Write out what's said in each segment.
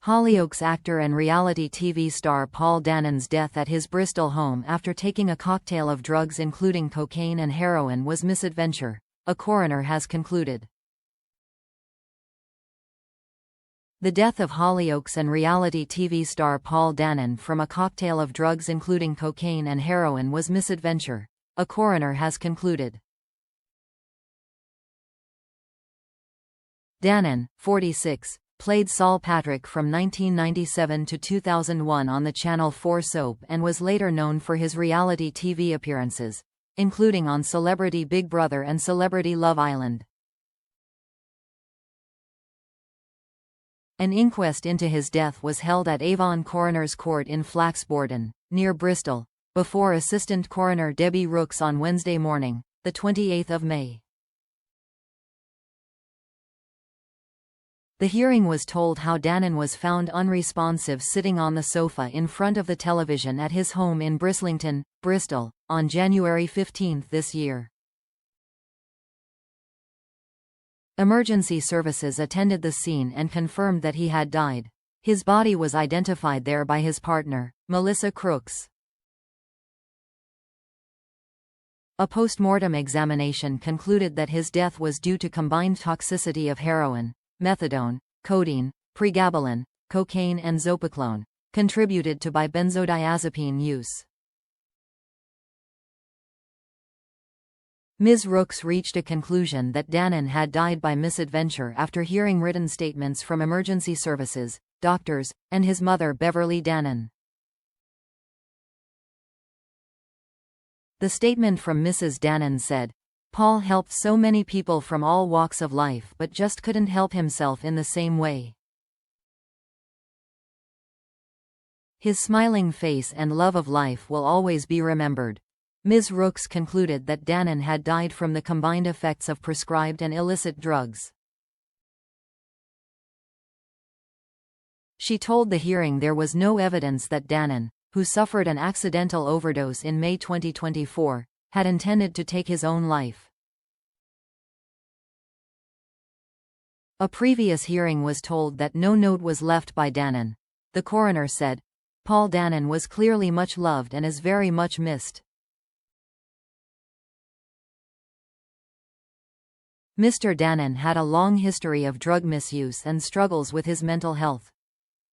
Hollyoaks actor and reality TV star Paul Danan's death at his Bristol home after taking a cocktail of drugs including cocaine and heroin was misadventure, a coroner has concluded. The death of Hollyoaks and reality TV star Paul Danan from a cocktail of drugs including cocaine and heroin was misadventure, a coroner has concluded. Danan, 46, played Saul Patrick from 1997 to 2001 on the Channel 4 soap and was later known for his reality TV appearances, including on Celebrity Big Brother and Celebrity Love Island. An inquest into his death was held at Avon Coroner's Court in Flaxborden, near Bristol, before Assistant Coroner Debbie Rooks on Wednesday morning, the 28th of May. The hearing was told how Danan was found unresponsive sitting on the sofa in front of the television at his home in Brislington, Bristol, on January 15 this year. Emergency services attended the scene and confirmed that he had died. His body was identified there by his partner, Melissa Crooks. A post-mortem examination concluded that his death was due to combined toxicity of heroin, methadone, codeine, pregabalin, cocaine and zopiclone, contributed to by benzodiazepine use. Ms. Rooks reached a conclusion that Danan had died by misadventure after hearing written statements from emergency services, doctors, and his mother Beverly Danan. The statement from Mrs. Danan said, "Paul helped so many people from all walks of life but just couldn't help himself in the same way. His smiling face and love of life will always be remembered." Ms. Rooks concluded that Danan had died from the combined effects of prescribed and illicit drugs. She told the hearing there was no evidence that Danan, who suffered an accidental overdose in May 2024, had intended to take his own life. A previous hearing was told that no note was left by Danan. The coroner said, "Paul Danan was clearly much loved and is very much missed. Mr. Danan had a long history of drug misuse and struggles with his mental health.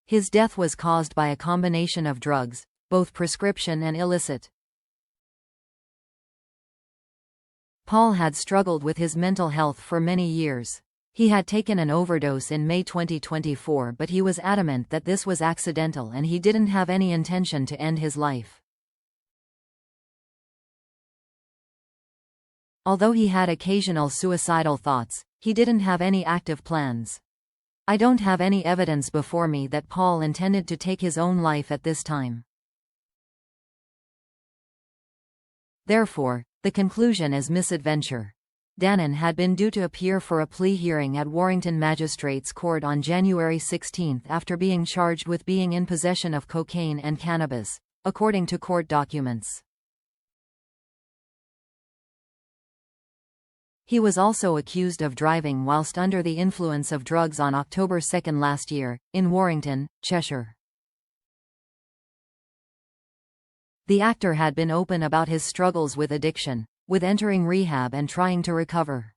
His death was caused by a combination of drugs, both prescription and illicit. Paul had struggled with his mental health for many years. He had taken an overdose in May 2024, but he was adamant that this was accidental and he didn't have any intention to end his life. Although he had occasional suicidal thoughts, he didn't have any active plans. I don't have any evidence before me that Paul intended to take his own life at this time. Therefore, the conclusion is misadventure." Danan had been due to appear for a plea hearing at Warrington Magistrates Court on January 16 after being charged with being in possession of cocaine and cannabis, according to court documents. He was also accused of driving whilst under the influence of drugs on October 2 last year, in Warrington, Cheshire. The actor had been open about his struggles with addiction, with entering rehab and trying to recover.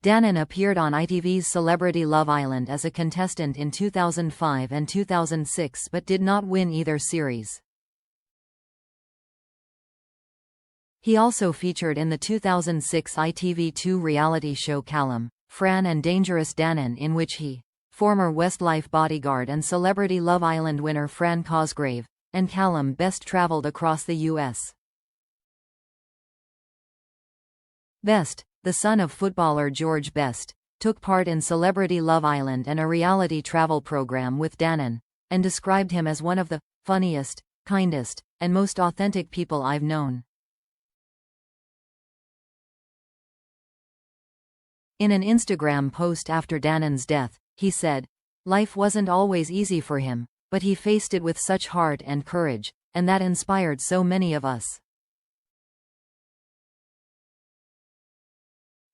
Danan appeared on ITV's Celebrity Love Island as a contestant in 2005 and 2006 but did not win either series. He also featured in the 2006 ITV2 reality show Callum, Fran and Dangerous Danan, in which he, former Westlife bodyguard and Celebrity Love Island winner Fran Cosgrave, and Callum Best traveled across the U.S. Best, the son of footballer George Best, took part in Celebrity Love Island and a reality travel program with Danan, and described him as one of the funniest, kindest, and most authentic people I've known. In an Instagram post after Danan's death, he said, "Life wasn't always easy for him, but he faced it with such heart and courage, and that inspired so many of us.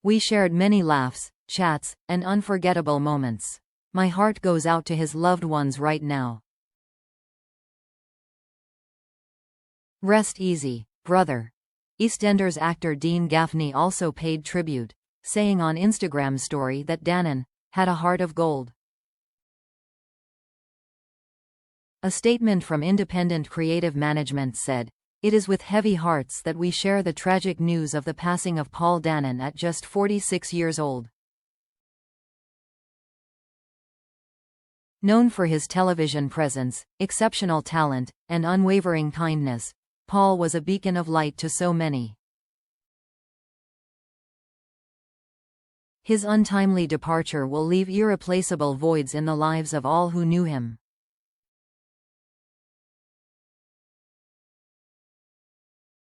We shared many laughs, chats, and unforgettable moments. My heart goes out to his loved ones right now. Rest easy, brother. EastEnders actor Dean Gaffney also paid tribute, saying on Instagram story that Danan had a heart of gold. A statement from Independent Creative Management said, "It is with heavy hearts that we share the tragic news of the passing of Paul Danan at just 46 years old." Known for his television presence, exceptional talent, and unwavering kindness, Paul was a beacon of light to so many. His untimely departure will leave irreplaceable voids in the lives of all who knew him.